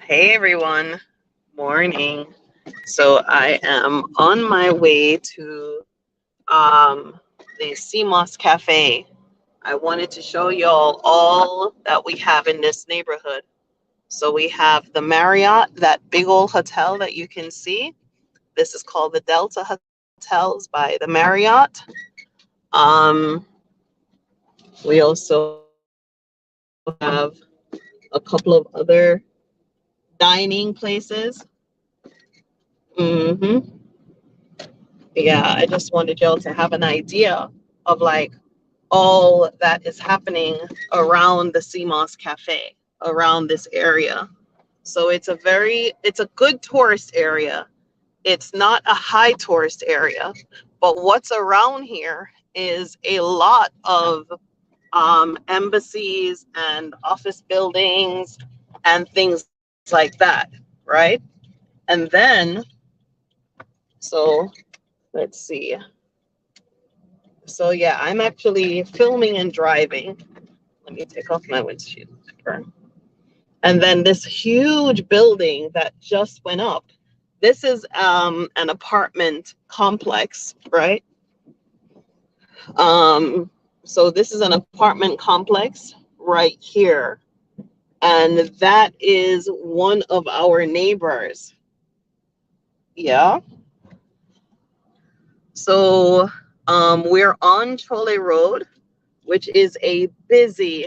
Hey everyone, morning. So I am on my way to the SeaMoss Cafe. I wanted to show y'all all that we have in this neighborhood. So we have the Marriott, that big old hotel that you can see. This is called the Delta Hotels by the Marriott. Um, we also have a couple of other dining places. hmm Yeah, I just wanted y'all to have an idea of like all that is happening around the SeaMoss Cafe, around this area. So it's a good tourist area. It's not a high tourist area, but what's around here is a lot of embassies and office buildings and things like that, right? And then, so let's see. So yeah, I'm actually filming and driving. Let me take off my windshield wiper. And then this huge building that just went up. This is an apartment complex, right? Um, so this is an apartment complex right here. And that is one of our neighbors. Yeah. So we're on Chole Road, which is a busy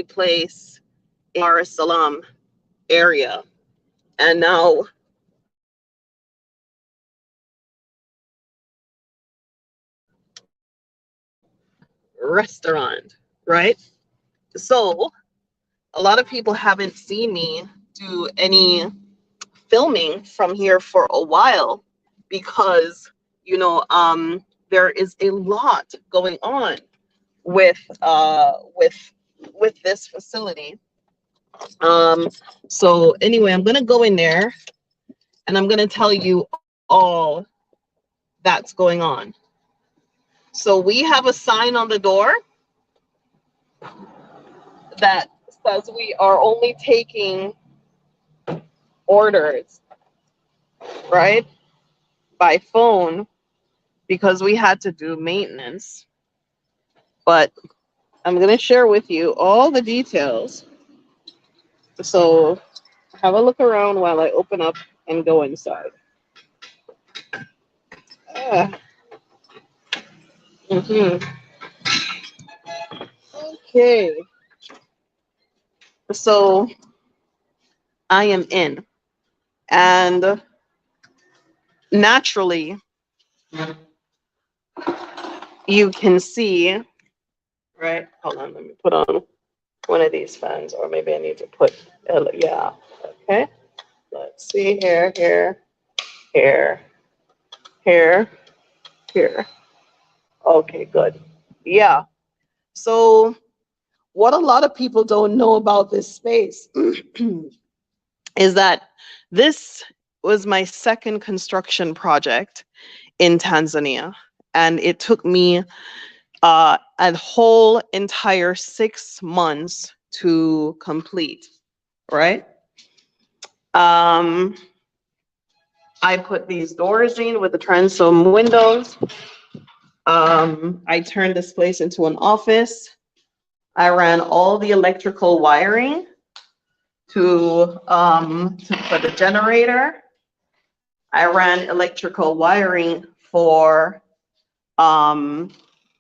place in Dar es Salaam area. And now restaurant, right? So a lot of people haven't seen me do any filming from here for a while because there is a lot going on with with this facility. So anyway, I'm gonna go in there and I'm gonna tell you all that's going on. So we have a sign on the door that says we are only taking orders, right, by phone because we had to do maintenance. But I'm going to share with you all the details. So have a look around while I open up and go inside. Ah, mhm. Okay. So I am in. And naturally, you can see, right? Hold on, let me put on one of these fans, or maybe I need to put, yeah, okay. Let's see here, here, here, here, here. Okay, good. Yeah. So, what a lot of people don't know about this space is that this was my second construction project in Tanzania. And it took me a whole entire 6 months to complete, right? Um, I put these doors in with the transom windows. I turned this place into an office. I ran all the electrical wiring for the generator. I ran electrical wiring um,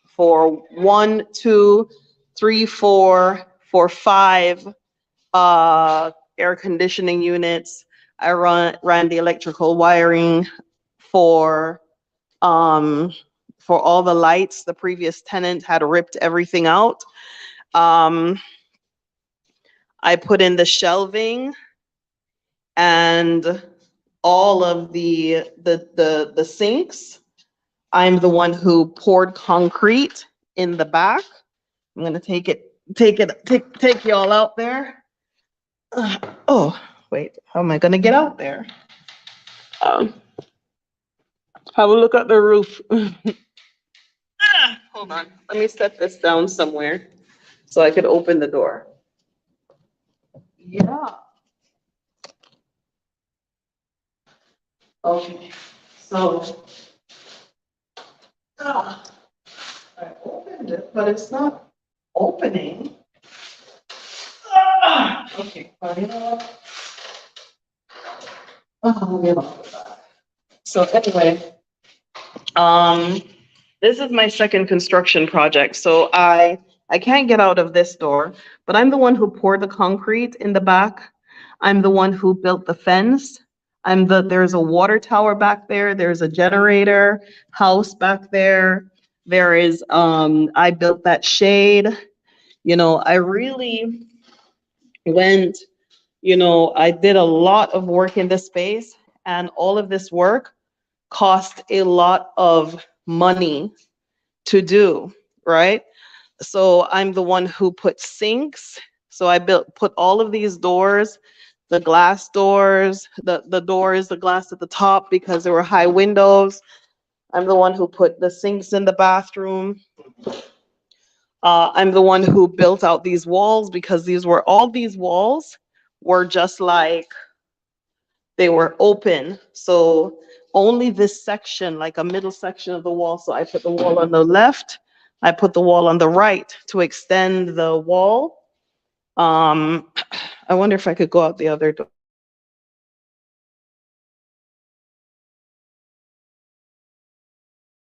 for 1, 2, 3, 4, for 5 air conditioning units. I ran the electrical wiring for um, for all the lights. The previous tenant had ripped everything out. Um, I put in the shelving and all of the sinks. I'm the one who poured concrete in the back. I'm gonna take y'all out there. Oh, wait, how am I gonna get out there? Um, have a look at the roof. Hold on, let me set this down somewhere. so I could open the door. Yeah. Okay. So I opened it, but it's not opening. Okay. Well, you know what? I'll get off of that. So anyway, um, this is my second construction project. So I can't get out of this door, but I'm the one who poured the concrete in the back. I'm the one who built the fence. There's a water tower back there. There's a generator house back there. There is, I built that shade. I really went, I did a lot of work in this space, and all of this work cost a lot of money to do, right? So I'm the one who put sinks. So put all of these doors, the glass doors, the doors, the glass at the top because there were high windows. I'm the one who put the sinks in the bathroom. I'm the one who built out these walls because all these walls were just like they were open. So only this section, like a middle section of the wall. So I put the wall on the left, I put the wall on the right to extend the wall. I wonder if I could go out the other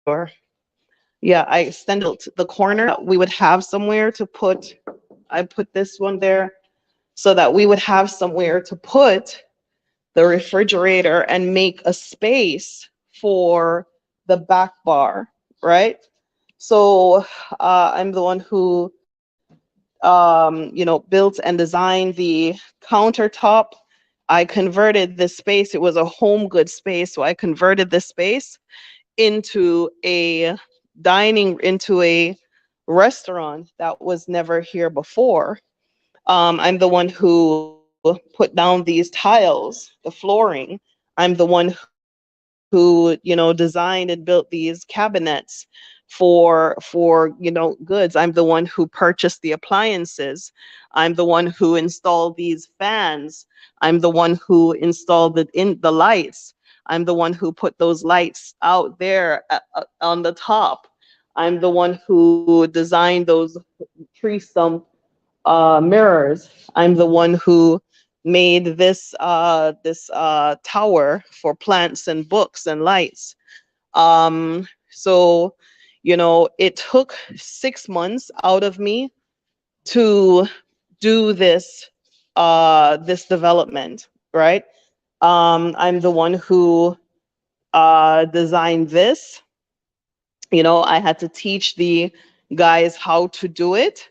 door. Yeah, I extended the corner. We would have somewhere to put, I put this one there so that we would have somewhere to put the refrigerator and make a space for the back bar, right? So I'm the one who, built and designed the countertop. I converted this space. It was a home good space, so I converted this space into into a restaurant that was never here before. I'm the one who put down these tiles, the flooring. I'm the one who designed and built these cabinets for goods. I'm the one who purchased the appliances. I'm the one who installed these fans. I'm the one who installed the lights. I'm the one who put those lights out there on the top. I'm the one who designed those tree stump mirrors. I'm the one who made this tower for plants and books and lights. So it took 6 months out of me to do this development, right? I'm the one who designed this. I had to teach the guys how to do it.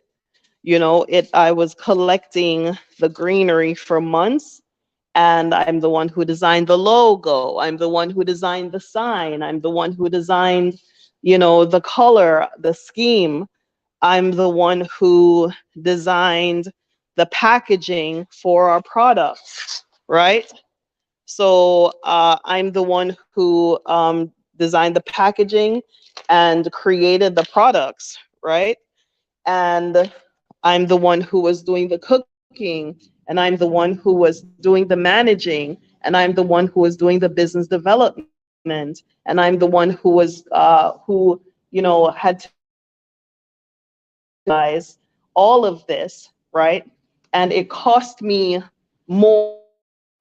I was collecting the greenery for months, and I'm the one who designed the logo. I'm the one who designed the sign. I'm the one who designed, the color, the scheme. I'm the one who designed the packaging for our products, right? So I'm the one who designed the packaging and created the products, right? And I'm the one who was doing the cooking, and I'm the one who was doing the managing, and I'm the one who was doing the business development, and I'm the one who was who had to realize all of this, right? And it cost me more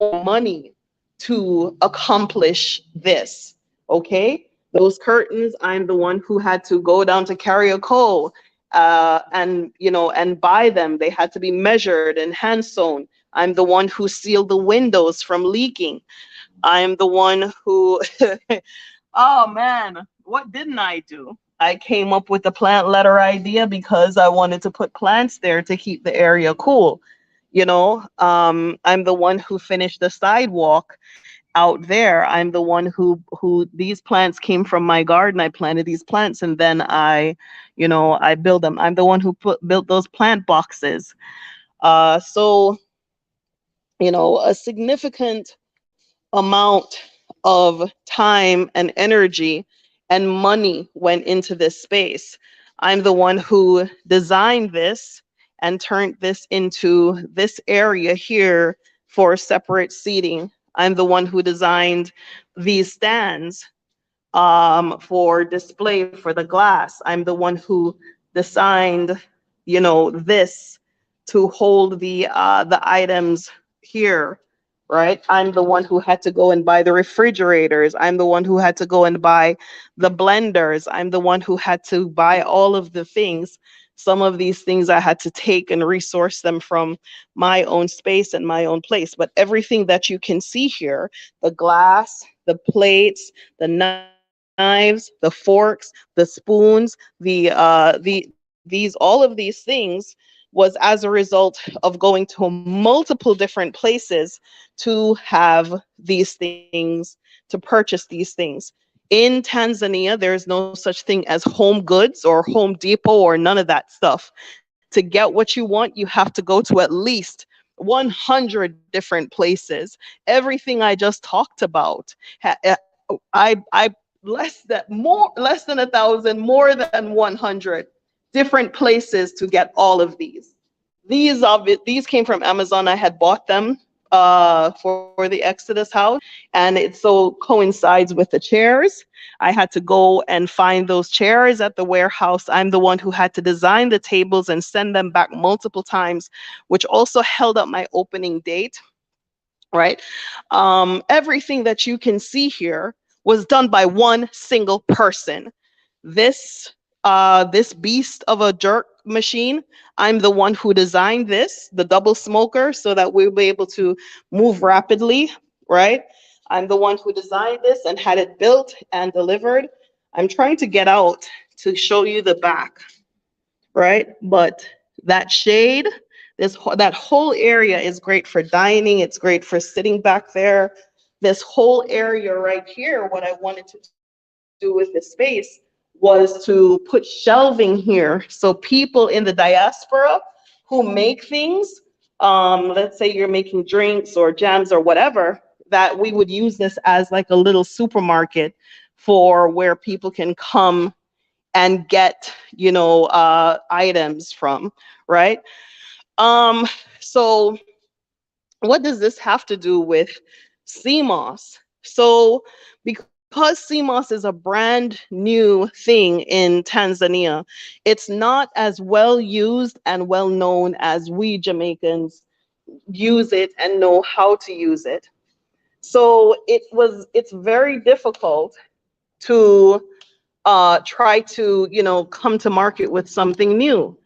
money to accomplish this. Okay, those curtains, I'm the one who had to go down to Carriacou and buy them. They had to be measured and hand sewn. I'm the one who sealed the windows from leaking. I'm the one who oh man, what didn't I do? I came up with the plant letter idea because I wanted to put plants there to keep the area cool. I'm the one who finished the sidewalk out there. I'm the one who these plants came from my garden. I planted these plants, and then I build them. I'm the one who built those plant boxes. So a significant amount of time and energy and money went into this space. I'm the one who designed this and turned this into this area here for separate seating. I'm the one who designed these stands for display for the glass. I'm the one who designed, this to hold the items here, right? I'm the one who had to go and buy the refrigerators. I'm the one who had to go and buy the blenders. I'm the one who had to buy all of the things. Some of these things I had to take and resource them from my own space and my own place. But everything that you can see here, the glass, the plates, the knives, the forks, the spoons, all of these things was as a result of going to multiple different places to have these things, to purchase these things. In Tanzania, there is no such thing as Home Goods or Home Depot or none of that stuff. To get what you want, you have to go to at least 100 different places. Everything I just talked about, I less than 1,000, more than 100 different places to get all of these. These came from Amazon. I had bought them for the Exodus house, and it so coincides with the chairs. I had to go and find those chairs at the warehouse. I'm the one who had to design the tables and send them back multiple times, which also held up my opening date, right? Everything that you can see here was done by one single person. This beast of a jerk machine, I'm the one who designed this, the double smoker, so that we'll be able to move rapidly, right? I'm the one who designed this and had it built and delivered. I'm trying to get out to show you the back, right? But that shade, that whole area is great for dining. It's great for sitting back there. This whole area right here, what I wanted to do with this space was to put shelving here. So people in the diaspora who make things, let's say you're making drinks or jams or whatever, that we would use this as like a little supermarket for where people can come and get, items from, right? So what does this have to do with SeaMoss? So because SeaMoss is a brand new thing in Tanzania, it's not as well used and well known as we Jamaicans use it and know how to use it. So it's very difficult to try to, come to market with something new.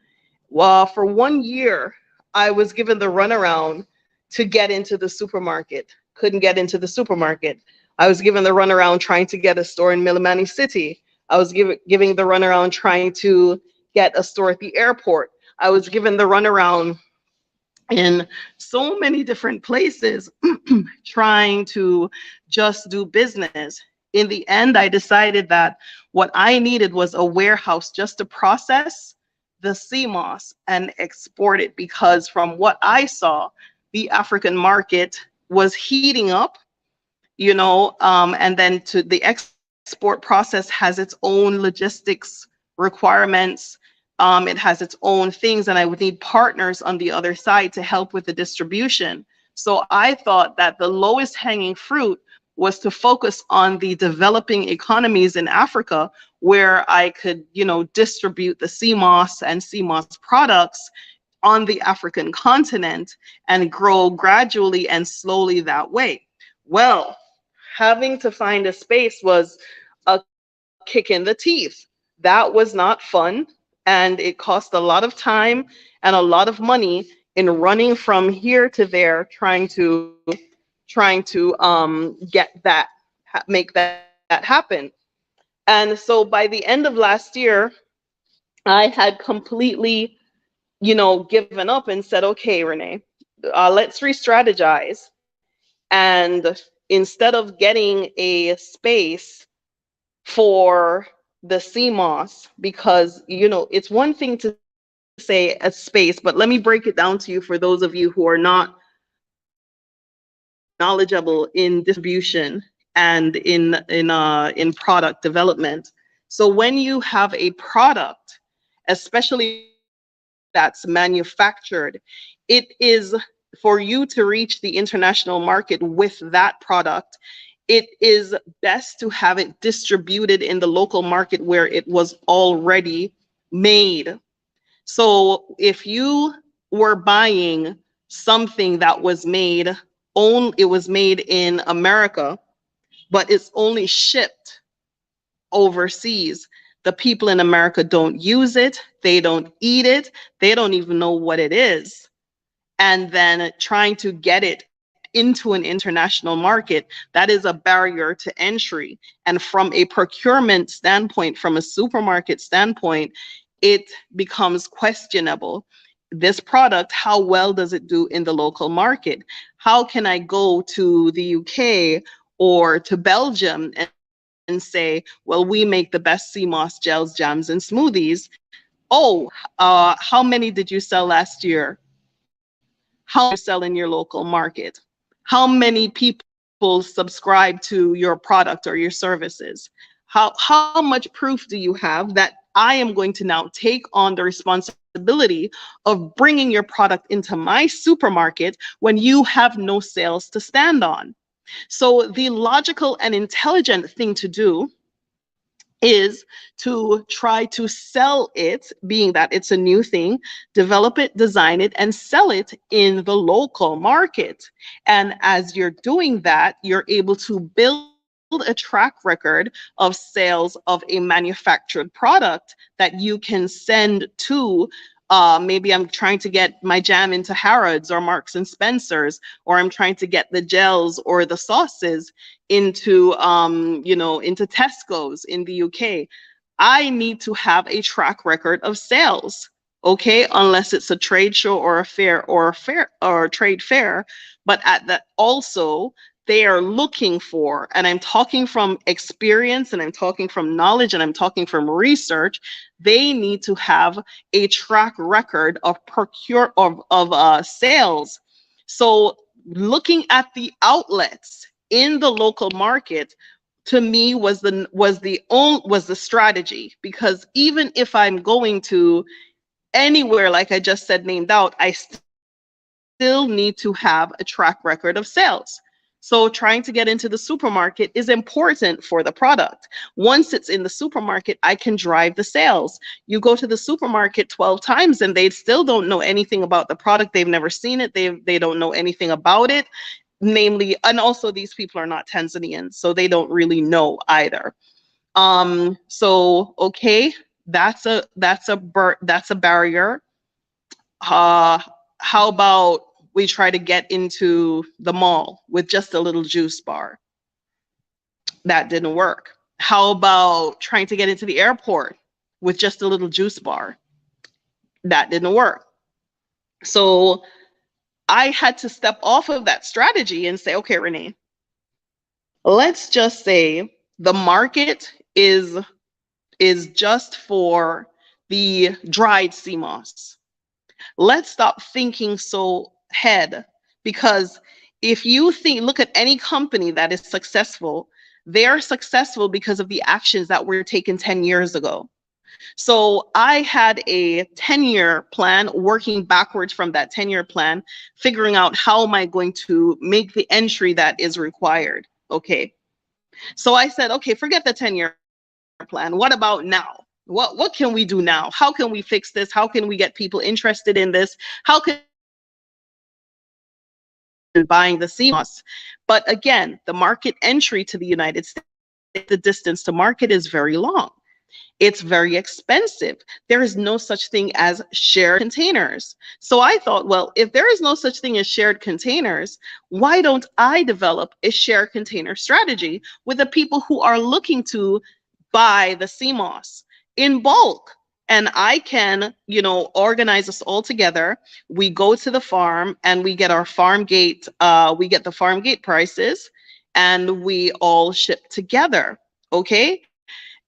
Well, for 1 year, I was given the runaround to get into the supermarket. Couldn't get into the supermarket. I was given the runaround trying to get a store in Milimani City. I was giving the runaround trying to get a store at the airport. I was given the runaround in so many different places trying to just do business. In the end, I decided that what I needed was a warehouse just to process the SeaMoss and export it, because from what I saw, the African market was heating up, and then to the export process has its own logistics requirements. It has its own things, and I would need partners on the other side to help with the distribution. So I thought that the lowest hanging fruit was to focus on the developing economies in Africa, where I could, distribute the SeaMoss and SeaMoss products on the African continent and grow gradually and slowly that way. Well, having to find a space was a kick in the teeth. That was not fun, and it cost a lot of time and a lot of money in running from here to there trying to get that, make that happen. And so by the end of last year, I had completely, given up and said, okay, Renee, let's re-strategize. And instead of getting a space for the SeaMoss, because it's one thing to say a space, but let me break it down to you for those of you who are not knowledgeable in distribution and in product development. So when you have a product, especially when you're that's manufactured. It is for you to reach the international market with that product. It is best to have it distributed in the local market where it was already made. So if you were buying something that was made it was made in America, but it's only shipped overseas. The people in America don't use it, they don't eat it, they don't even know what it is. And then trying to get it into an international market, that is a barrier to entry. And from a procurement standpoint, from a supermarket standpoint, it becomes questionable. This product, how well does it do in the local market? How can I go to the UK or to Belgium and say, well, we make the best SeaMoss gels, jams, and smoothies. Oh, how many did you sell last year? How many sell in your local market? How many people subscribe to your product or your services? How much proof do you have that I am going to now take on the responsibility of bringing your product into my supermarket when you have no sales to stand on? So the logical and intelligent thing to do is to try to sell it, being that it's a new thing, develop it, design it, and sell it in the local market. And as you're doing that, you're able to build a track record of sales of a manufactured product that you can send to maybe I'm trying to get my jam into Harrods or Marks and Spencer's, or I'm trying to get the gels or the sauces into into Tesco's in the UK. I need to have a track record of sales, okay, unless it's a trade show or a fair or a trade fair. But at that also, they are looking for, and I'm talking from experience and I'm talking from knowledge and I'm talking from research, they need to have a track record of sales. So looking at the outlets in the local market, to me, was the strategy. Because even if I'm going to anywhere, like I just said, named out, I still need to have a track record of sales. So trying to get into the supermarket is important for the product. Once it's in the supermarket, I can drive the sales. You go to the supermarket 12 times and they still don't know anything about the product. They've never seen it. They don't know anything about it. Namely, and also these people are not Tanzanians, so they don't really know either. So okay, that's a barrier. How about we try to get into the mall with just a little juice bar? That didn't work. How about trying to get into the airport with just a little juice bar? That didn't work. So I had to step off of that strategy and say, okay, Renee, let's just say the market is just for the dried SeaMoss. Let's stop thinking so ahead, because if you look at any company that is successful, they are successful because of the actions that were taken 10 years ago. So I had a 10-year plan, working backwards from that 10-year plan, figuring out how am I going to make the entry that is required. Okay. So I said, okay, forget the 10-year plan. What about now? What can we do now? How can we fix this? How can we get people interested in this? How can buying the SeaMoss? But again, the market entry to the United States, the distance to market is very long. It's very expensive. There is no such thing as shared containers. So I thought, well, if there is no such thing as shared containers, why don't I develop a shared container strategy with the people who are looking to buy the SeaMoss in bulk? And I can, organize us all together. We go to the farm and we get our farm gate, we get the farm gate prices, and we all ship together. Okay.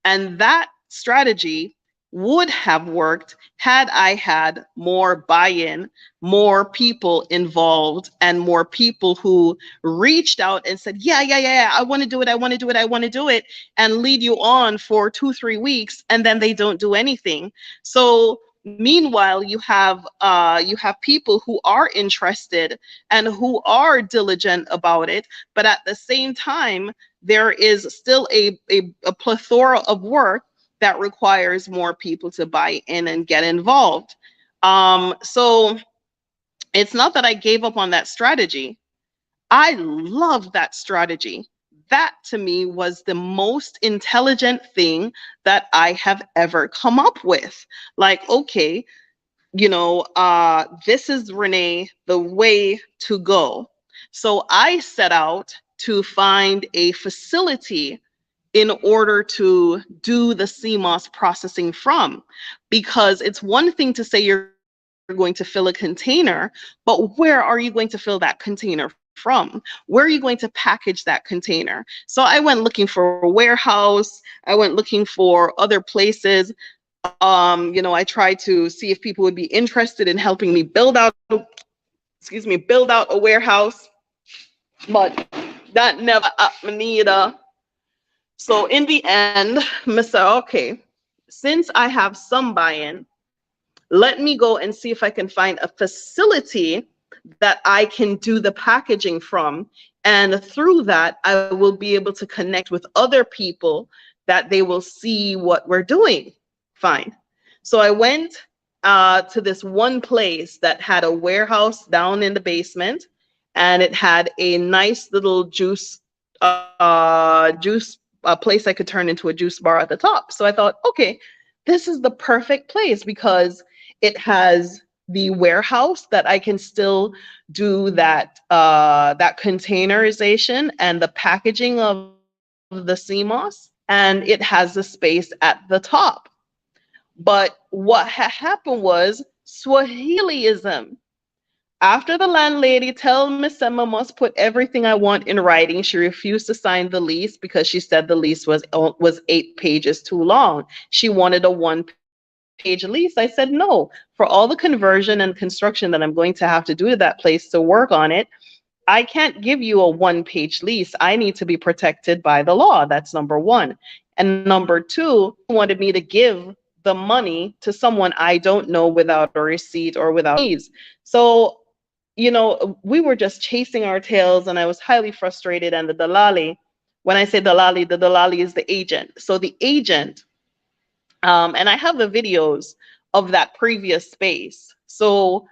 And that strategy would have worked had I had more buy-in, more people involved, and more people who reached out and said, yeah, I want to do it, and lead you on for 2-3 weeks, and then they don't do anything. So Meanwhile, you have people who are interested and who are diligent about it, but at the same time, there is still a plethora of work that requires more people to buy in and get involved. So it's not that I gave up on that strategy. I love that strategy. That to me was the most intelligent thing that I have ever come up with. Like, okay, this is Renee, the way to go. So I set out to find a facility in order to do the SeaMoss processing from, because it's one thing to say you're going to fill a container, but where are you going to fill that container from? Where are you going to package that container? So I went looking for a warehouse. I went looking for other places. I tried to see if people would be interested in helping me build out a warehouse, but that never happened either. So in the end, I said, okay, since I have some buy-in, let me go and see if I can find a facility that I can do the packaging from. And through that, I will be able to connect with other people that they will see what we're doing. Fine. So I went to this one place that had a warehouse down in the basement, and it had a nice little juice place I could turn into a juice bar at the top. So I thought, okay, this is the perfect place because it has the warehouse that I can still do that containerization and the packaging of the SeaMoss, and it has the space at the top. But what happened was Swahiliism. After the landlady told Miss Emma must put everything I want in writing, she refused to sign the lease because she said the lease was 8 pages too long. She wanted a 1-page lease. I said no. For all the conversion and construction that I'm going to have to do to that place to work on it, I can't give you a 1-page lease. I need to be protected by the law. That's number one. And number two, wanted me to give the money to someone I don't know without a receipt or without fees. So, we were just chasing our tails, and I was highly frustrated. And the dalali, when I say dalali, the dalali is the agent. So the agent, and I have the videos of that previous space. So,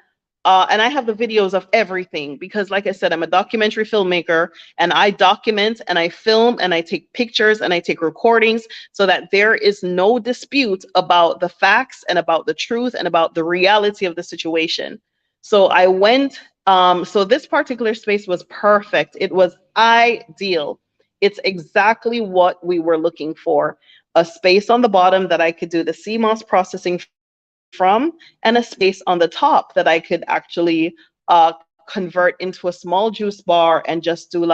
and I have the videos of everything because, like I said, I'm a documentary filmmaker, and I document and I film and I take pictures and I take recordings so that there is no dispute about the facts and about the truth and about the reality of the situation. So I went, so this particular space was perfect. It was ideal. It's exactly what we were looking for. A space on the bottom that I could do the SeaMoss processing from, and a space on the top that I could actually convert into a small juice bar and just do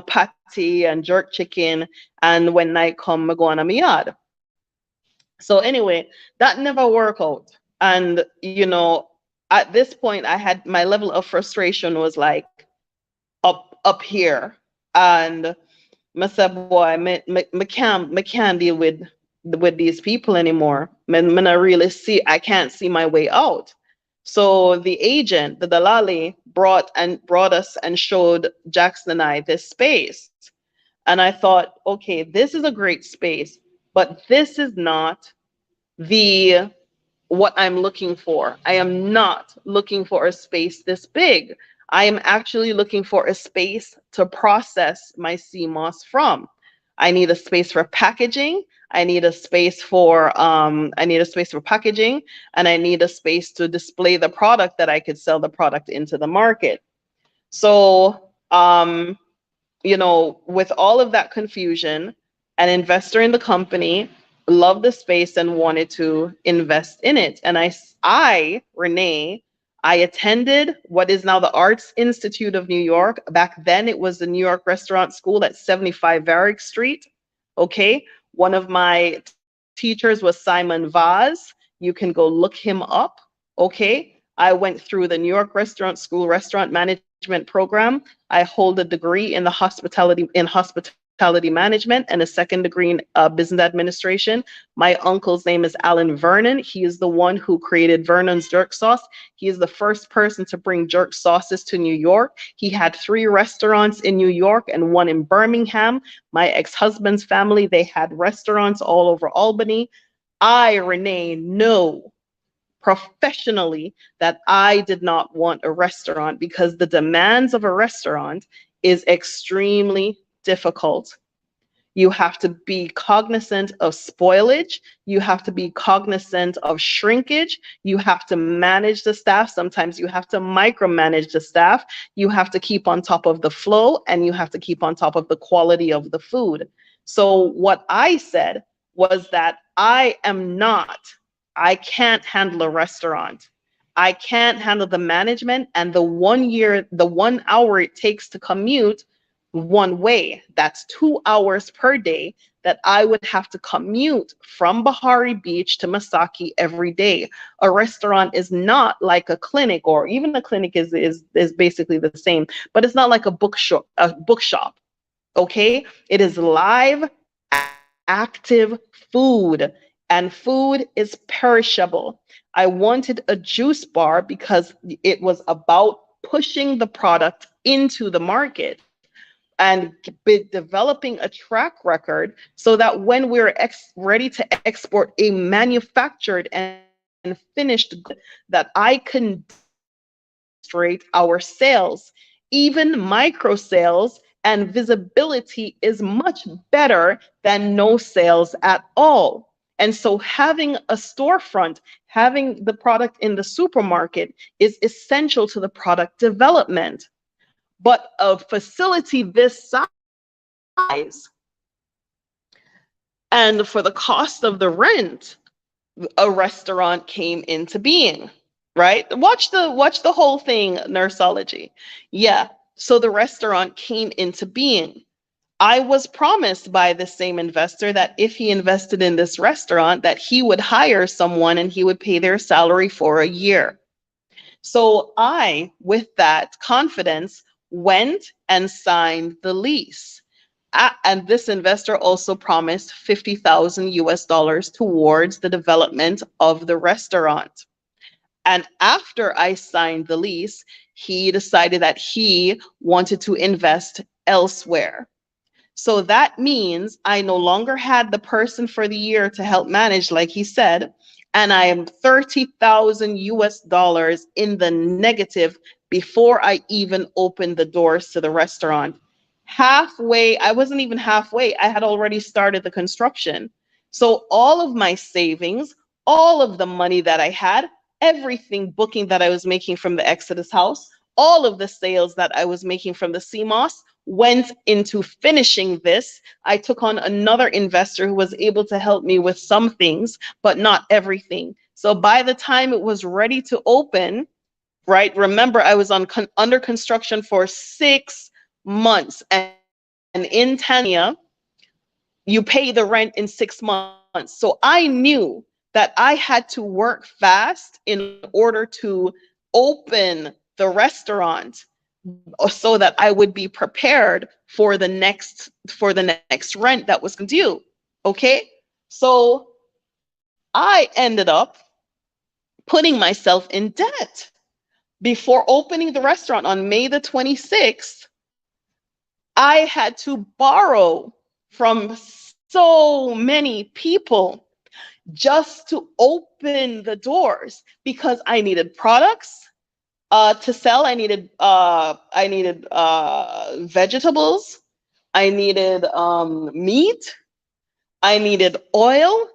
patty and jerk chicken. And when night come, I go on a yard. So anyway, that never worked out. And, at this point, I had my level of frustration was like up here. And I said, boy, I can't deal with these people anymore. I can't see my way out. So the agent, the dalali, brought us and showed Jackson and I this space. And I thought, okay, this is a great space, but this is not what I'm looking for. I am not looking for a space this big. I am actually looking for a space to process my SeaMoss from. I need a space for packaging. I need a space for packaging, and I need a space to display the product that I could sell the product into the market. So, with all of that confusion, an investor in the company loved the space and wanted to invest in it. And Renee, I attended what is now the Arts Institute of New York. Back then, it was the New York Restaurant School at 75 Varick Street. Okay. One of my teachers was Simon Vaz. You can go look him up. Okay. I went through the New York Restaurant School restaurant management program. I hold a degree in hospitality management and a second degree in business administration. My uncle's name is Alan Vernon. He is the one who created Vernon's jerk sauce. He is the first person to bring jerk sauces to New York. He had 3 restaurants in New York and 1 in Birmingham. My ex-husband's family, they had restaurants all over Albany. I, Renee, know professionally that I did not want a restaurant because the demands of a restaurant is extremely difficult. You have to be cognizant of spoilage. You have to be cognizant of shrinkage. You have to manage the staff. Sometimes you have to micromanage the staff. You have to keep on top of the flow, and you have to keep on top of the quality of the food. So what I said was that I can't handle a restaurant. I can't handle the management and the 1 hour it takes to commute one way. That's 2 hours per day that I would have to commute from Bahari Beach to Masaki every day. A restaurant is not like a clinic, or even a clinic is basically the same, but it's not like a bookshop. Okay, it is live, active food, and food is perishable. I wanted a juice bar because it was about pushing the product into the market and developing a track record so that when we're ready to export a manufactured and finished good, that I can demonstrate our sales. Even micro sales and visibility is much better than no sales at all. And so having a storefront, having the product in the supermarket is essential to the product development. But a facility this size, and for the cost of the rent, a restaurant came into being, right? Watch the whole thing, Nurseology. Yeah, so the restaurant came into being. I was promised by the same investor that if he invested in this restaurant, that he would hire someone and he would pay their salary for a year. So I, with that confidence, went and signed the lease. And this investor also promised 50,000 US dollars towards the development of the restaurant. And after I signed the lease, he decided that he wanted to invest elsewhere. So that means I no longer had the person for the year to help manage, like he said, and I am 30,000 US dollars in the negative before I even opened the doors to the restaurant. Halfway, I wasn't even halfway, I had already started the construction. So all of my savings, all of the money that I had, everything booking that I was making from the Exodus house, all of the sales that I was making from the SeaMoss went into finishing this. I took on another investor who was able to help me with some things, but not everything. So by the time it was ready to open, right? Remember, I was under construction for 6 months, and in Tanzania, you pay the rent in 6 months. So I knew that I had to work fast in order to open the restaurant so that I would be prepared for the next rent that was due. Okay? So I ended up putting myself in debt. Before opening the restaurant on May the 26th, I had to borrow from so many people just to open the doors because I needed products to sell. I needed vegetables. I needed meat. I needed oil.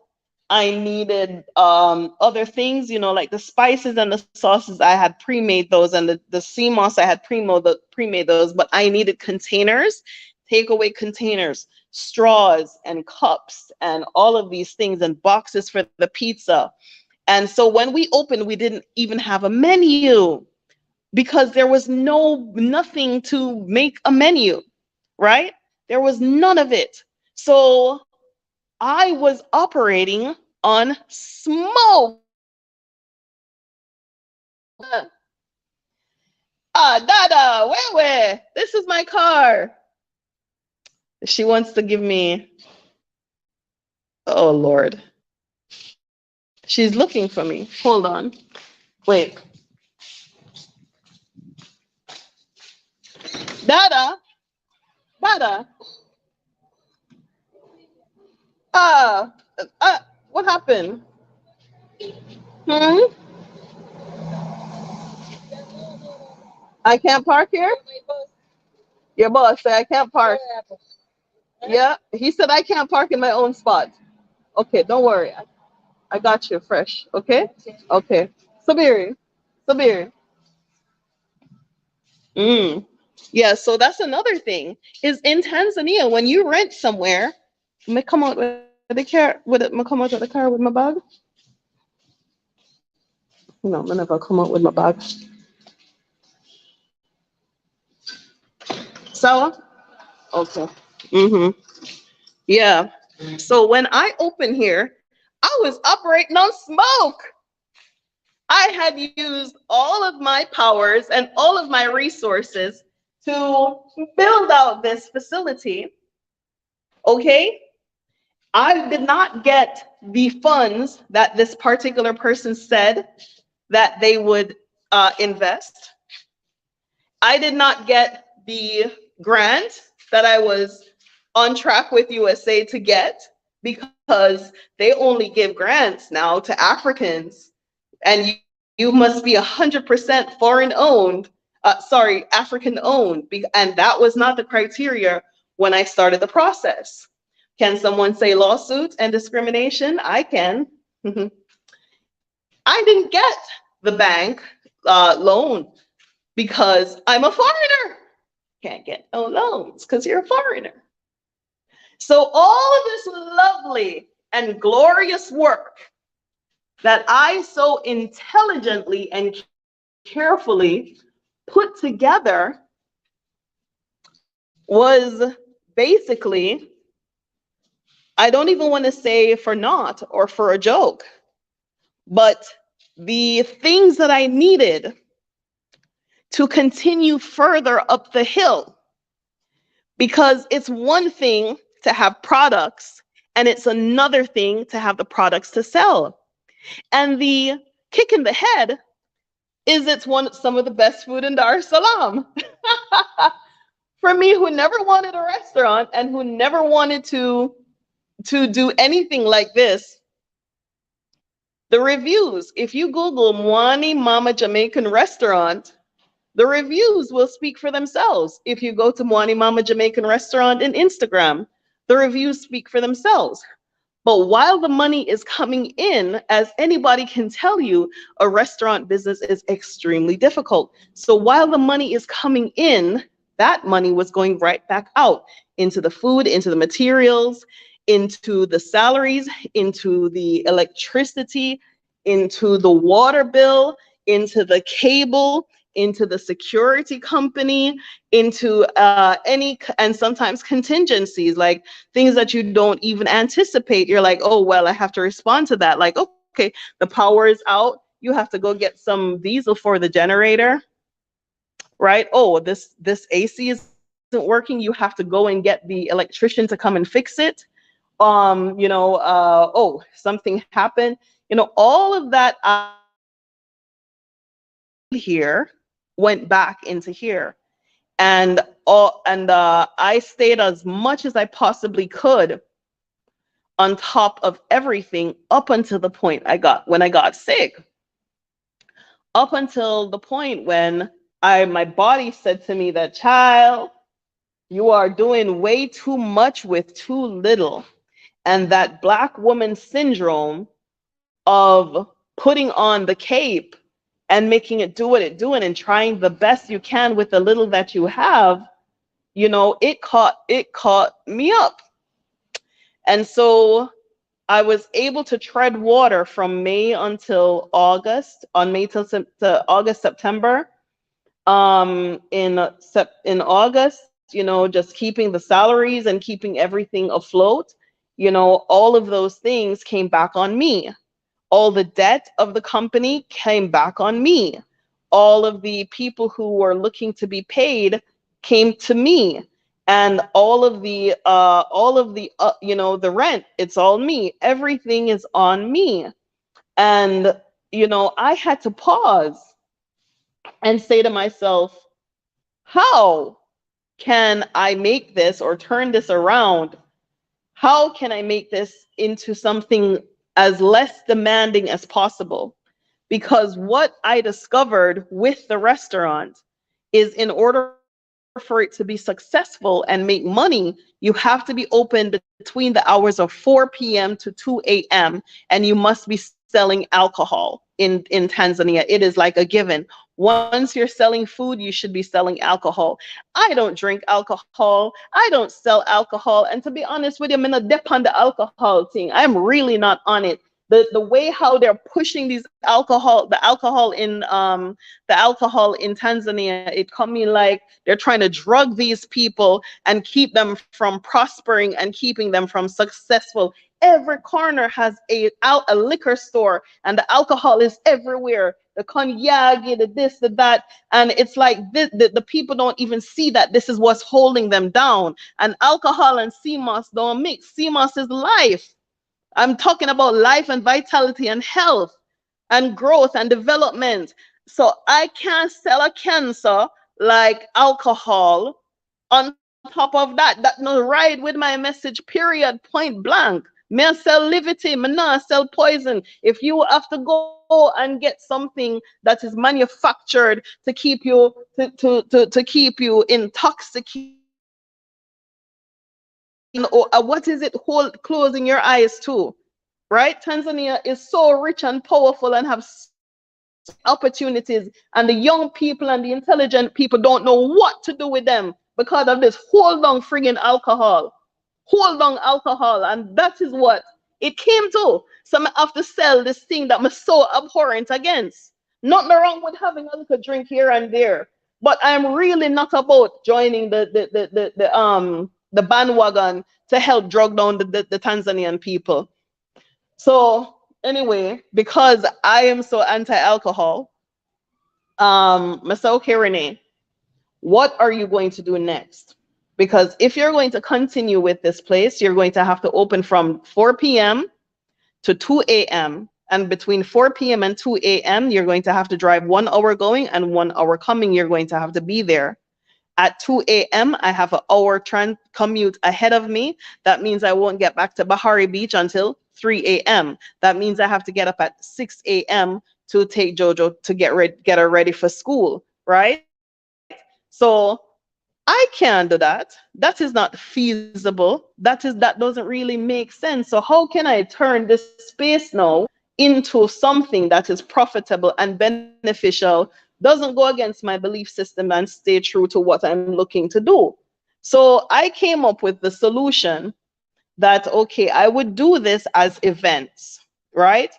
I needed other things, like the spices and the sauces. I had pre-made those, and the SeaMoss, I had pre-made those, but I needed containers, takeaway containers, straws and cups and all of these things, and boxes for the pizza. And so when we opened, we didn't even have a menu because there was nothing to make a menu, right? There was none of it. So I was operating on smoke. Dada, where? This is my car. She wants to give me, oh Lord. She's looking for me. Hold on. Wait. Dada, Dada. Uh, what happened? Hmm? I can't park here? Your boss said I can't park. Yeah, he said I can't park in my own spot. Okay, don't worry. I got you fresh. Okay? Okay. Sabiri. Sabiri. Mm. Yeah, so that's another thing. Is in Tanzania, when you rent somewhere, me come out with the car with it, me come out with the car with my bag. No, me never come out with my bag. Sour? Okay. Mm-hmm. Yeah. So when I open here, I was operating on smoke. I had used all of my powers and all of my resources to build out this facility. Okay. I did not get the funds that this particular person said that they would invest. I did not get the grant that I was on track with USA to get, because they only give grants now to Africans, and you must be 100% foreign owned, sorry, African owned, and that was not the criteria when I started the process. Can someone say lawsuit and discrimination? I can. I didn't get the bank loan because I'm a foreigner. Can't get no loans because you're a foreigner. So all of this lovely and glorious work that I so intelligently and carefully put together was basically, I don't even want to say for naught or for a joke, but the things that I needed to continue further up the hill. Because it's one thing to have products, and it's another thing to have the products to sell. And the kick in the head is it's some of the best food in Dar es Salaam. For me, who never wanted a restaurant and who never wanted to do anything like this, the reviews, if you Google Mwani Mama Jamaican Restaurant, the reviews will speak for themselves. If you go to Mwani Mama Jamaican Restaurant in Instagram, the reviews speak for themselves. But while the money is coming in, as anybody can tell you, a restaurant business is extremely difficult. So while the money is coming in, that money was going right back out into the food, into the materials, into the salaries, into the electricity, into the water bill, into the cable, into the security company, into and sometimes contingencies, like things that you don't even anticipate. You're like, oh, well, I have to respond to that. Like, okay, the power is out. You have to go get some diesel for the generator, right? Oh, this AC isn't working. You have to go and get the electrician to come and fix it. Oh, something happened. All of that here went back into here. And I stayed as much as I possibly could on top of everything up until the point when I got sick. Up until the point when my body said to me that, child, you are doing way too much with too little. And that Black woman syndrome of putting on the cape and making it do what it's doing and trying the best you can with the little that you have, it caught me up. And so I was able to tread water from May until August, to August, September. In August, just keeping the salaries and keeping everything afloat, all of those things came back on me. All the debt of the company came back on me. All of the people who were looking to be paid came to me. and all of the the rent, it's all me. Everything is on me. And I had to pause and say to myself, how can I make this or turn this around? How can I make this into something as less demanding as possible? Because what I discovered with the restaurant is, in order for it to be successful and make money, you have to be open between the hours of 4 p.m. to 2 a.m. and you must be selling alcohol in Tanzania. It is like a given. Once you're selling food, you should be selling alcohol. I don't drink alcohol. I don't sell alcohol. And to be honest with you, I'm not dep on the alcohol thing. I'm really not on it. The way how they're pushing these the alcohol in Tanzania, it come me like they're trying to drug these people and keep them from prospering and keeping them from successful. Every corner has a liquor store, and the alcohol is everywhere. The cognac, the this, the that, and it's like the people don't even see that this is what's holding them down. And alcohol and SeaMoss don't mix. SeaMoss is life. I'm talking about life and vitality and health and growth and development. So I can't sell a cancer like alcohol on top of that. That no ride with my message, period, point blank. Me I sell liberty, me not sell poison. If you have to go and get something that is manufactured to keep you to keep you intoxicated, or what is it, hold closing your eyes to? Right? Tanzania is so rich and powerful and have opportunities, and the young people and the intelligent people don't know what to do with them because of this hold on friggin' alcohol. Hold on alcohol, and that is what it came to. So I have to sell this thing that I'm so abhorrent against. Nothing wrong with having a little drink here and there, but I'm really not about joining the bandwagon to help drug down the Tanzanian people. So anyway, because I am so anti-alcohol, Mr. Okay, Renee, what are you going to do next? Because if you're going to continue with this place, you're going to have to open from 4 p.m. to 2 a.m. And between 4 p.m. and 2 a.m., you're going to have to drive 1 hour going and 1 hour coming. You're going to have to be there. At 2 a.m., I have an hour commute ahead of me. That means I won't get back to Bahari Beach until 3 a.m. That means I have to get up at 6 a.m. to take Jojo to get her ready for school, right? So I can't do that. That is not feasible. That doesn't really make sense. So how can I turn this space now into something that is profitable and beneficial, doesn't go against my belief system, and stay true to what I'm looking to do? So I came up with the solution that, okay, I would do this as events, right?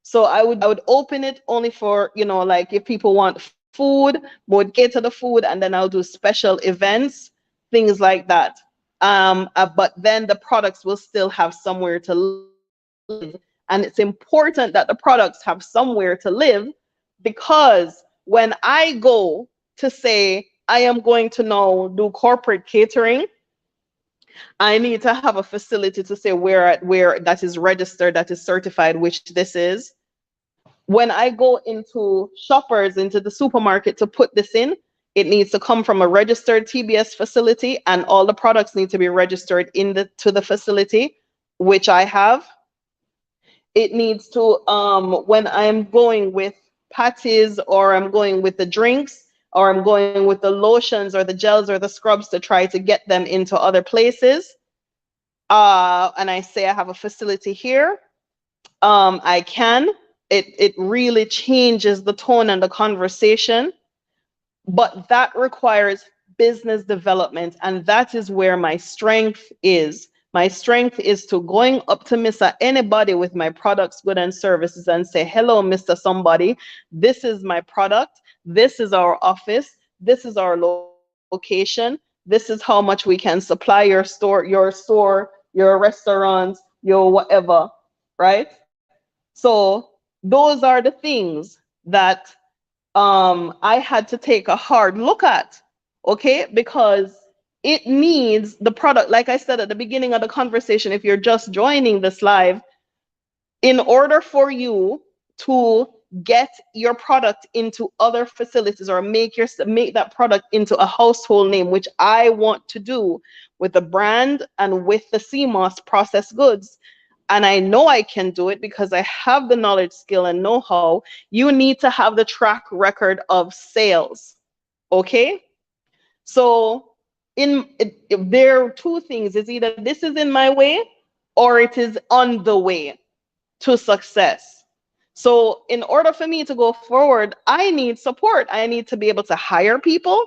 So I would open it only for, like if people want food, would cater the food, and then I'll do special events, things like that. But then the products will still have somewhere to live. And it's important that the products have somewhere to live, because when I go to say I am going to now do corporate catering, I need to have a facility to say where that is registered, that is certified, which this is. When I go into Shoppers, into the supermarket to put this in, it needs to come from a registered TBS facility, and all the products need to be registered to the facility, which I have. It needs to, when I'm going with patties, or I'm going with the drinks, or I'm going with the lotions or the gels or the scrubs to try to get them into other places, and I say I have a facility here, I can. It really changes the tone and the conversation, but that requires business development, and that is where my strength is. My strength is to going up to Mr. Anybody with my products, goods, and services and say, hello, Mr. Somebody, this is my product, this is our office, this is our location, this is how much we can supply your restaurant, your whatever, right? So those are the things that I had to take a hard look at, okay? Because it needs the product, like I said at the beginning of the conversation, if you're just joining this live, in order for you to get your product into other facilities or make that product into a household name, which I want to do with the brand and with the SeaMoss processed goods, and I know I can do it because I have the knowledge, skill, and know-how, you need to have the track record of sales. Okay? So there are two things. It's either this is in my way or it is on the way to success. So in order for me to go forward, I need support. I need to be able to hire people.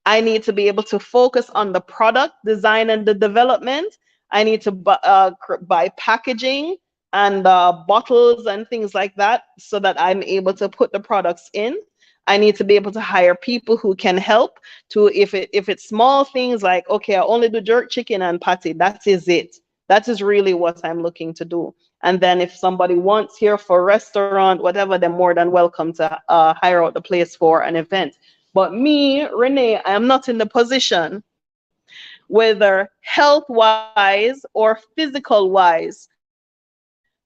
I need to be able to focus on the product design and the development. I need to buy packaging and bottles and things like that so that I'm able to put the products in. I need to be able to hire people who can help to, if it's small things like, okay, I only do jerk chicken and patty, that is it. That is really what I'm looking to do. And then if somebody wants here for a restaurant, whatever, they're more than welcome to hire out the place for an event. But me, Renee, I am not in the position, whether health-wise or physical-wise,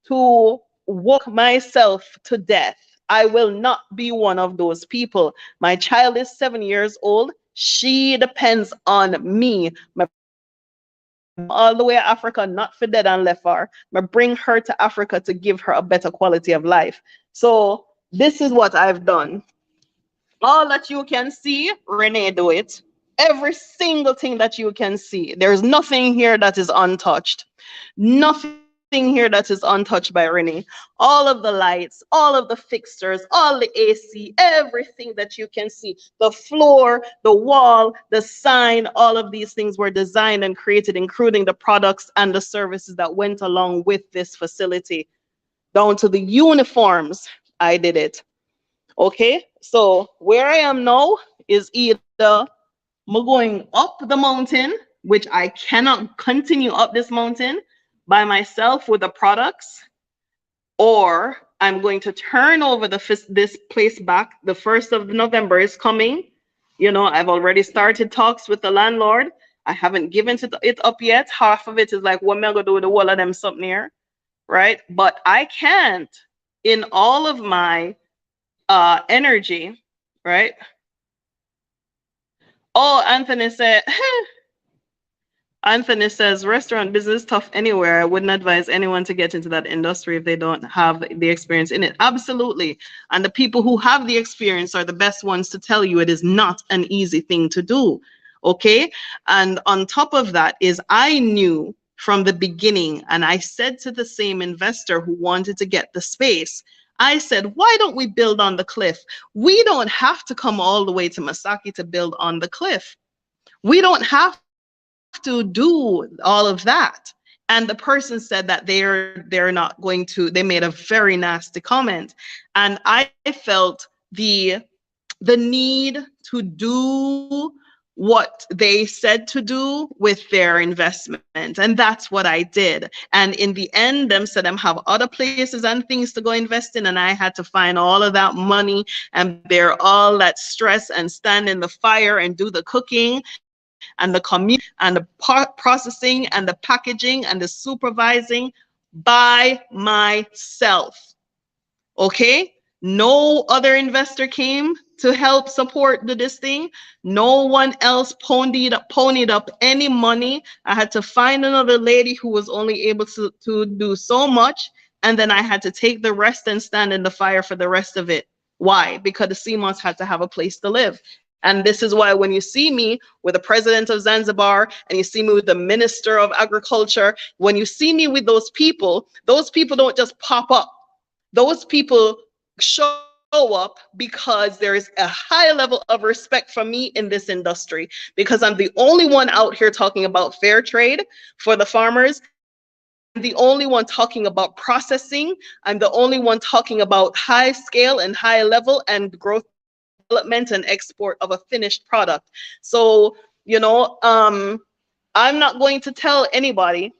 to walk myself to death. I will not be one of those people. My child is 7 years old. She depends on me. All the way to Africa, not for dead and left her. But bring her to Africa to give her a better quality of life. So this is what I've done. All that you can see, Renee do it. Every single thing that you can see. There's nothing here that is untouched. Nothing here that is untouched by Renee. All of the lights, all of the fixtures, all the AC, everything that you can see. The floor, the wall, the sign, all of these things were designed and created, including the products and the services that went along with this facility. Down to the uniforms, I did it. Okay, so where I am now is either I'm going up the mountain, which I cannot continue up this mountain by myself with the products, or I'm going to turn over this place back. The 1st of November is coming. You know, I've already started talks with the landlord. I haven't given it up yet. Half of it is like, what am I going to do with the wall of them something here, right? But I can't, in all of my energy, right? Oh, Anthony says restaurant business tough anywhere. I wouldn't advise anyone to get into that industry if they don't have the experience in it. Absolutely. And the people who have the experience are the best ones to tell you it is not an easy thing to do. Okay. And on top of that is I knew from the beginning, and I said to the same investor who wanted to get the space, I said, why don't we build on the cliff? We don't have to come all the way to Masaki to build on the cliff. We don't have to do all of that. And the person said that they're not going to, they made a very nasty comment. And I felt the need to do what they said to do with their investment. And that's what I did. And in the end, them said them have other places and things to go invest in. And I had to find all of that money and bear all that stress and stand in the fire and do the cooking and the community and the processing and the packaging and the supervising by myself. Okay? No other investor came to help support this thing. No one else ponied up any money. I had to find another lady who was only able to do so much. And then I had to take the rest and stand in the fire for the rest of it. Why? Because the SeaMoss had to have a place to live. And this is why when you see me with the president of Zanzibar and you see me with the minister of agriculture, when you see me with those people don't just pop up. Those people show up because there is a high level of respect for me in this industry, because I'm the only one out here talking about fair trade for the farmers. I'm the only one talking about processing. I'm the only one talking about high scale and high level and growth development and export of a finished product. So, you know, I'm not going to tell anybody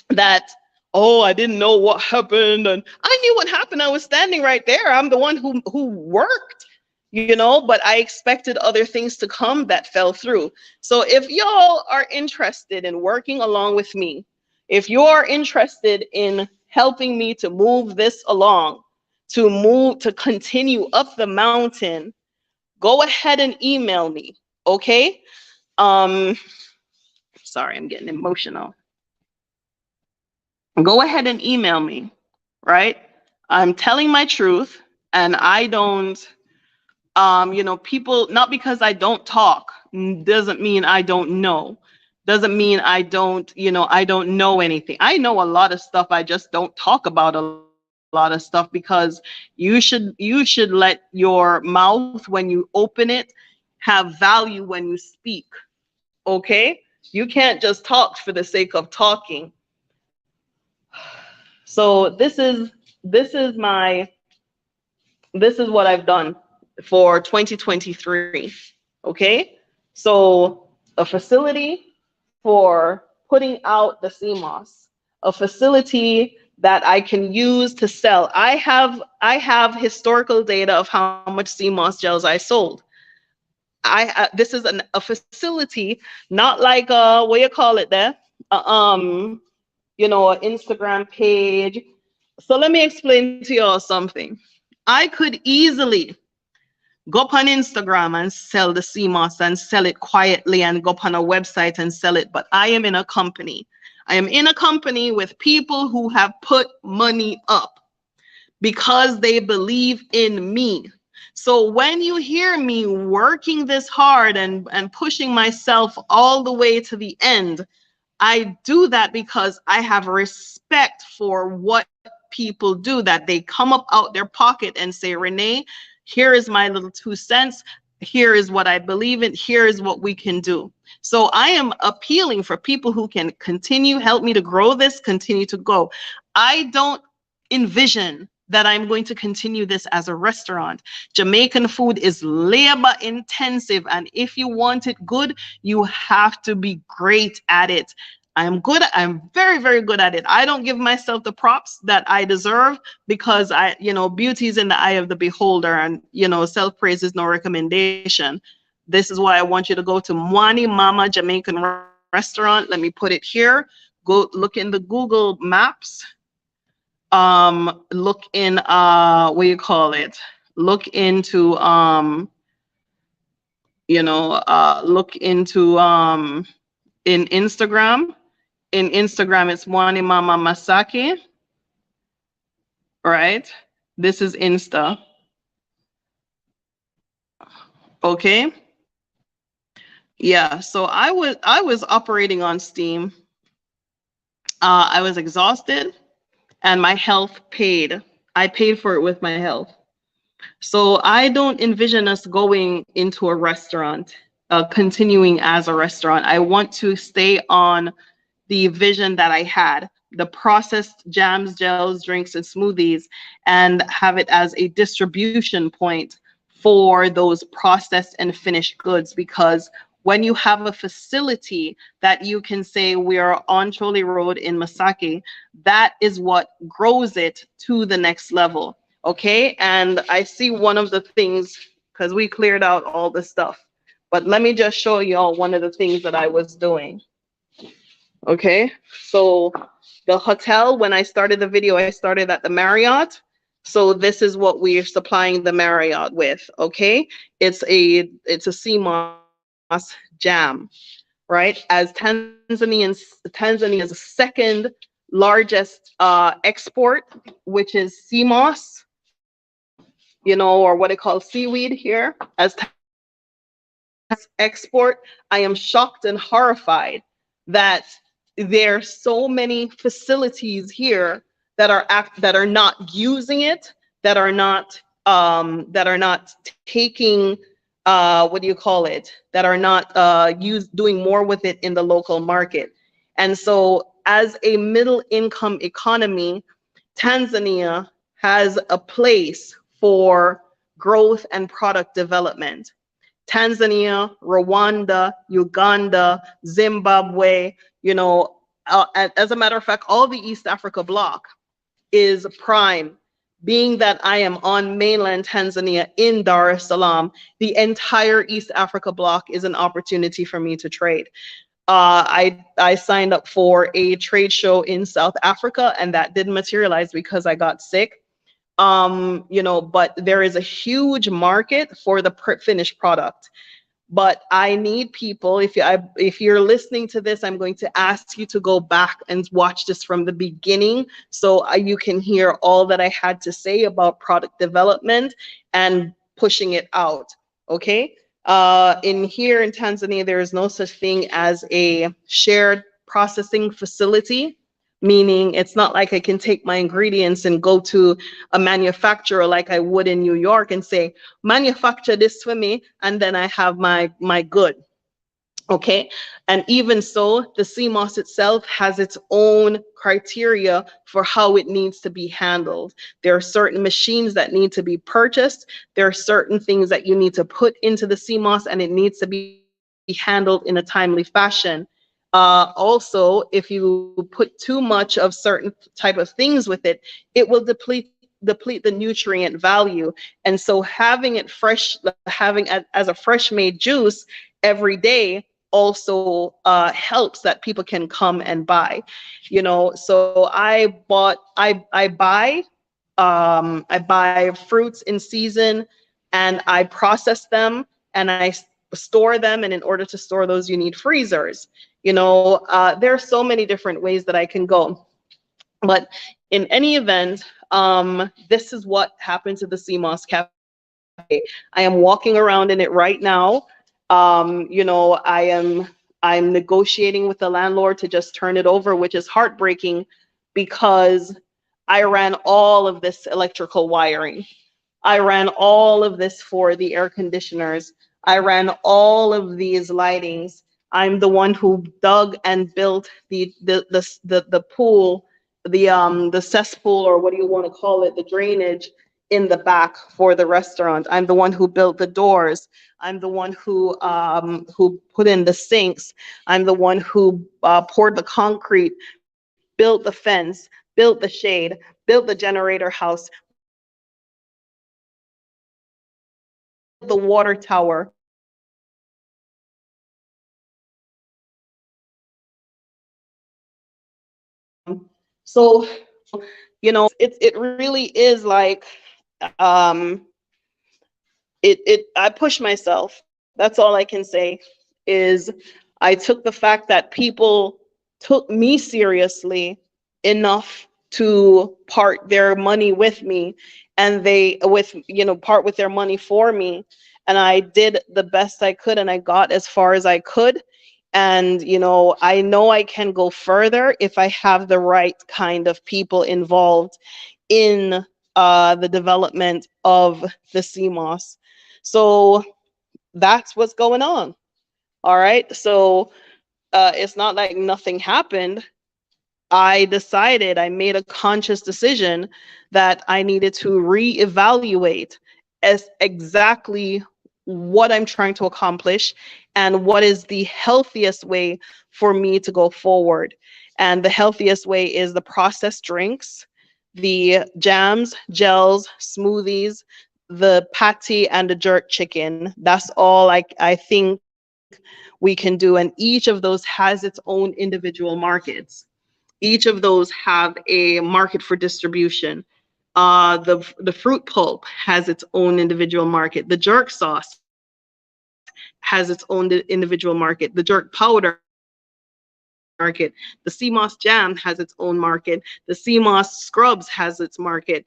that, oh, I didn't know what happened. And I knew what happened. I was standing right there. I'm the one who worked. you know, but I expected other things to come that fell through. So if y'all are interested in working along with me, if you're interested in helping me to move this along, to continue up the mountain, go ahead and email me, okay? Sorry, I'm getting emotional. Go ahead and email me, right? I'm telling my truth, and I don't, you know, people, not because I don't talk, doesn't mean I don't know. Doesn't mean I don't, you know, I don't know anything. I know a lot of stuff. I just don't talk about a lot of stuff because you should let your mouth, when you open it, have value when you speak. Okay? You can't just talk for the sake of talking. So this is what I've done for 2023. Okay? So a facility for putting out the SeaMoss, a facility that I can use to sell. I have historical data of how much SeaMoss gels I sold. This is a facility, not like what you call it there, you know, an Instagram page. So let me explain to y'all something. I could easily go up on Instagram and sell the SeaMoss and sell it quietly and go up on a website and sell it, but I am in a company. I am in a company with people who have put money up because they believe in me. So when you hear me working this hard and pushing myself all the way to the end, I do that because I have respect for what people do, that they come up out their pocket and say, Renee, here is my little 2 cents. Here is what I believe in. Here is what we can do. So I am appealing for people who can continue, help me to grow this, continue to go. I don't envision that I'm going to continue this as a restaurant. Jamaican food is labor intensive, and if you want it good, you have to be great at it. I'm good. I'm very, very good at it. I don't give myself the props that I deserve because beauty is in the eye of the beholder, and, self-praise is no recommendation. This is why I want you to go to Mwani Mama Jamaican Restaurant. Let me put it here. Go look in the Google Maps. Look in, what do you call it? Look into, look into, in Instagram. In Instagram, it's Mwani Mama Masaki, right? This is Insta. Okay. Yeah, so I was operating on steam. I was exhausted, and my health paid. I paid for it with my health. So I don't envision us going into a restaurant, continuing as a restaurant. I want to stay on the vision that I had, the processed jams, gels, drinks, and smoothies, and have it as a distribution point for those processed and finished goods. Because when you have a facility that you can say we are on Trolley Road in Masaki, that is what grows it to the next level. Okay, and I see one of the things, because we cleared out all the stuff, but let me just show y'all one of the things that I was doing. Okay, so the hotel, when I started the video, I started at the Marriott. So this is what we're supplying the Marriott with. Okay, it's a SeaMoss jam, right? As Tanzania's second largest export, which is SeaMoss, or what they call seaweed here, as export, I am shocked and horrified that there are so many facilities here that are not using it, that are not taking what do you call it, that are not doing more with it in the local market. And so as a middle income economy, Tanzania has a place for growth and product development. Tanzania, Rwanda, Uganda, Zimbabwe, as a matter of fact, all the East Africa bloc is prime being that I am on mainland Tanzania in Dar es Salaam, the entire East Africa block is an opportunity for me to trade. I signed up for a trade show in South Africa, and that didn't materialize because I got sick. But there is a huge market for the finished product. But I need people. If you're listening to this, I'm going to ask you to go back and watch this from the beginning, so you can hear all that I had to say about product development and pushing it out. Okay. In Tanzania, there is no such thing as a shared processing facility, meaning it's not like I can take my ingredients and go to a manufacturer like I would in New York and say, manufacture this for me, and then I have my good. Okay. And even so, the SeaMoss itself has its own criteria for how it needs to be handled. There are certain machines that need to be purchased. There are certain things that you need to put into the SeaMoss, and it needs to be handled in a timely fashion. Also, if you put too much of certain type of things with it, it will deplete the nutrient value. And so having it fresh, having it as a fresh made juice every day also helps that people can come and buy. So I buy fruits in season, and I process them, and I store them. And in order to store those, you need freezers. There are so many different ways that I can go. But in any event, this is what happened to the SeaMoss Cafe. I am walking around in it right now. I'm negotiating with the landlord to just turn it over, which is heartbreaking because I ran all of this electrical wiring. I ran all of this for the air conditioners. I ran all of these lightings. I'm the one who dug and built the pool, the cesspool, or what do you want to call it, the drainage in the back for the restaurant. I'm the one who built the doors. I'm the one who put in the sinks. I'm the one who poured the concrete, built the fence, built the shade, built the generator house, the water tower. So, it really is like, I push myself. That's all I can say. Is I took the fact that people took me seriously enough to part their money with me, and part with their money for me, and I did the best I could, and I got as far as I could. And I know I can go further if I have the right kind of people involved in the development of the SeaMoss. So that's what's going on. All right. So it's not like nothing happened. I made a conscious decision that I needed to reevaluate as exactly what I'm trying to accomplish and what is the healthiest way for me to go forward. And the healthiest way is the processed drinks, the jams, gels, smoothies, the patty, and the jerk chicken. That's all I think we can do. And each of those has its own individual markets. Each of those have a market for distribution. The fruit pulp has its own individual market. The jerk sauce has its own individual market. The jerk powder has its own market. The SeaMoss jam has its own market. The SeaMoss scrubs has its market.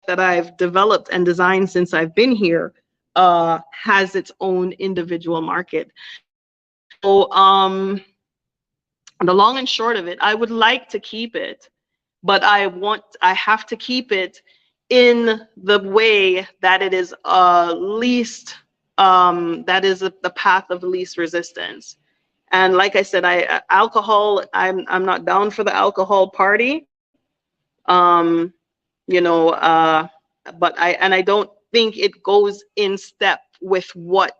The product that I've developed and designed since I've been here has its own individual market. So the long and short of it, I would like to keep it, but I have to keep it in the way that it is least that is the path of least resistance. And like I said, alcohol, I'm not down for the alcohol party. Um, but I don't think it goes in step with with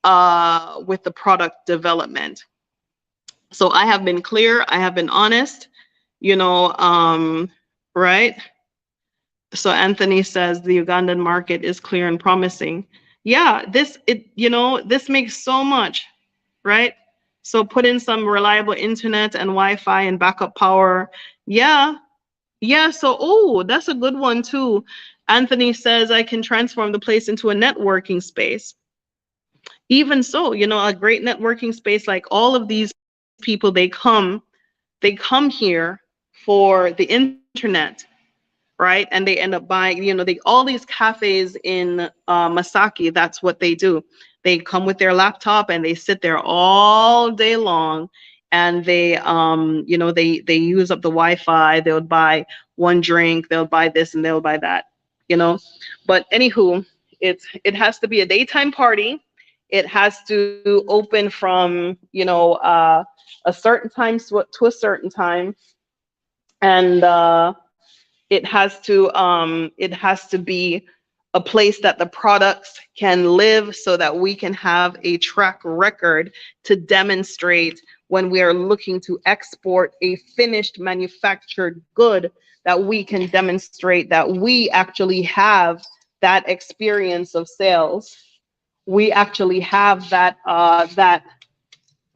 the product development. So I have been clear, I have been honest. you know um right? So Anthony says the Ugandan market is clear and promising. Yeah, this makes so much, right? So put in some reliable internet and Wi-Fi and backup power. Yeah, yeah. So, oh, that's a good one too. Anthony says I can transform the place into a networking space. Even so, a great networking space, like all of these people, they come here for the internet, right? And they end up buying, all these cafes in Masaki, that's what they do. They come with their laptop and they sit there all day long, and they use up the Wi-Fi. They'll buy one drink, they'll buy this and they'll buy that, you know. But anywho, it has to be a daytime party. It has to open from a certain time to a certain time, and it has to be a place that the products can live, so that we can have a track record to demonstrate when we are looking to export a finished manufactured good, that we can demonstrate that we actually have that experience of sales. We actually have that. I'm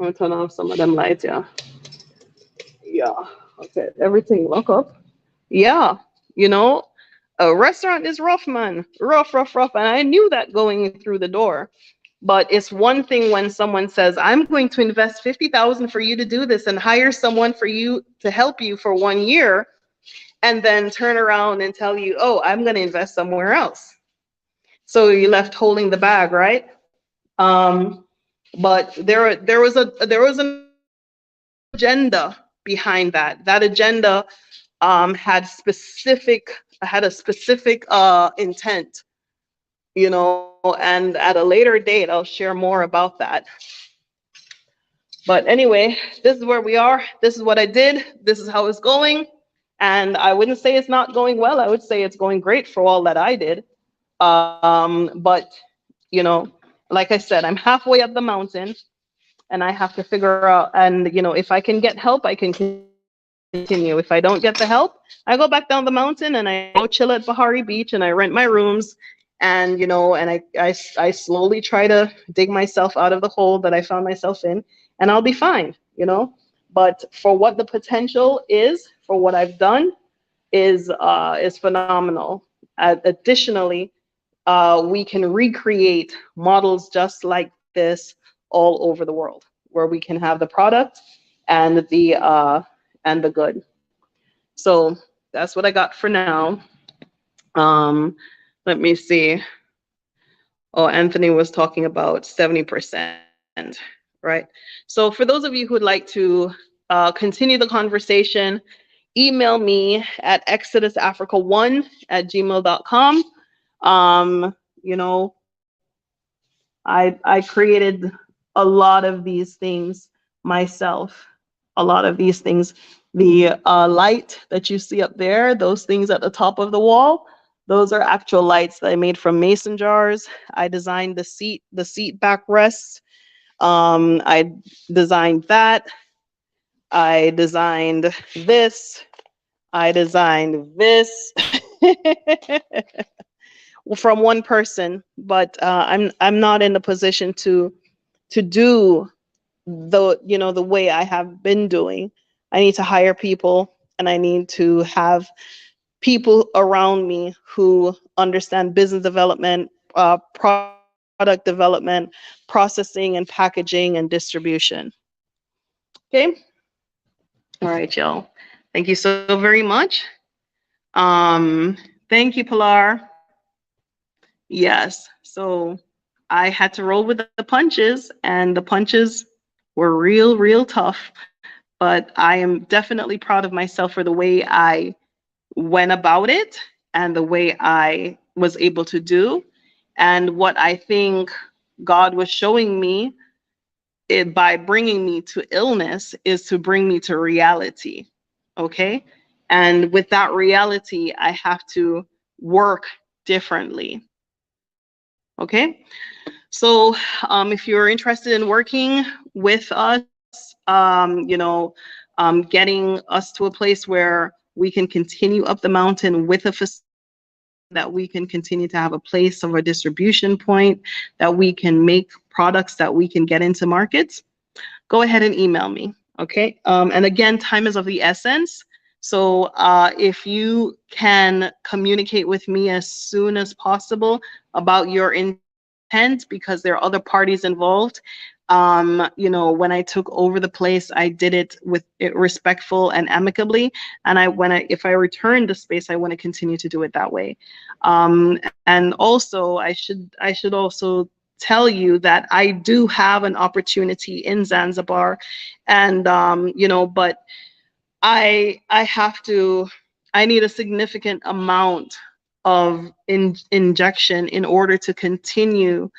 gonna turn off some of them lights. Yeah, okay, everything look up. Yeah, you know, a restaurant is rough, man. Rough, rough, rough. And I knew that going through the door. But it's one thing when someone says, I'm going to invest 50,000 for you to do this and hire someone for you to help you for 1 year, and then turn around and tell you, oh, I'm going to invest somewhere else. So you're left holding the bag, right? Um, but there was an agenda behind that. That agenda had a specific intent, and at a later date I'll share more about that. But anyway, this is where we are. This is what I did. This is how it's going. And I wouldn't say it's not going well. I would say it's going great for all that I did. But you know, like I said, I'm halfway up the mountain, and I have to figure out, and if I can get help, I can continue. If I don't get the help, I go back down the mountain and I go chill at Bahari Beach and I rent my rooms, and I slowly try to dig myself out of the hole that I found myself in, and I'll be fine. But for what the potential is, for what I've done, is phenomenal. Additionally, we can recreate models just like this all over the world, where we can have the product and the good. So that's what I got for now. Um, Let me see. Oh, Anthony was talking about 70%, right? So for those of you who would like to continue the conversation, email me at exodusafrica1@gmail.com. You know, I created a lot of these things myself. A lot of these things. The light that you see up there, those things at the top of the wall, those are actual lights that I made from mason jars. I designed the seat backrests. I designed that. I designed this. I designed this. From one person, but I'm not in the position to do the way I have been doing. I need to hire people, and I need to have people around me who understand business development, product development, processing and packaging and distribution. Okay. All right, y'all. Thank you so very much. Thank you, Pilar. Yes. So I had to roll with the punches, and the punches were real, real tough. But I am definitely proud of myself for the way I went about it and the way I was able to do. And what I think God was showing me by bringing me to illness is to bring me to reality. Okay. And with that reality, I have to work differently. Okay. So if you're interested in working with us, getting us to a place where we can continue up the mountain with a facility, that we can continue to have a place of a distribution point, that we can make products that we can get into markets, go ahead and email me. Okay. And again, time is of the essence. So if you can communicate with me as soon as possible about your intent, because there are other parties involved. You know, when I took over the place, I did it with it respectful and amicably. And if I return the space, I want to continue to do it that way. And also, I should also tell you that I do have an opportunity in Zanzibar, and you know, but I need a significant amount of injection in order to continue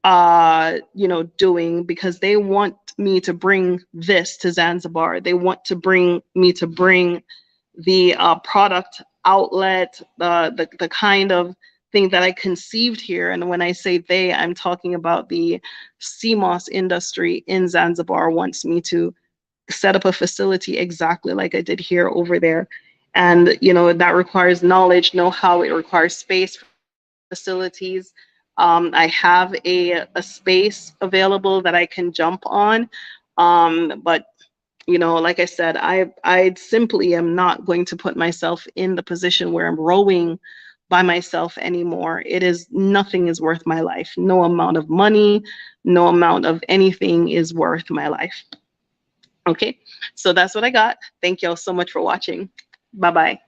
you know, doing, because they want me to bring this to Zanzibar. They want to bring me to bring the product outlet, the kind of thing that I conceived here. And when I say they, I'm talking about the SeaMoss industry in Zanzibar wants me to set up a facility exactly like I did here over there. And, you know, that requires knowledge, know-how, it requires space, facilities. I have a space available that I can jump on. But you know, like I said, I simply am not going to put myself in the position where I'm rowing by myself anymore. It is, nothing is worth my life. No amount of money, no amount of anything is worth my life. Okay, so that's what I got. Thank y'all so much for watching. Bye-bye.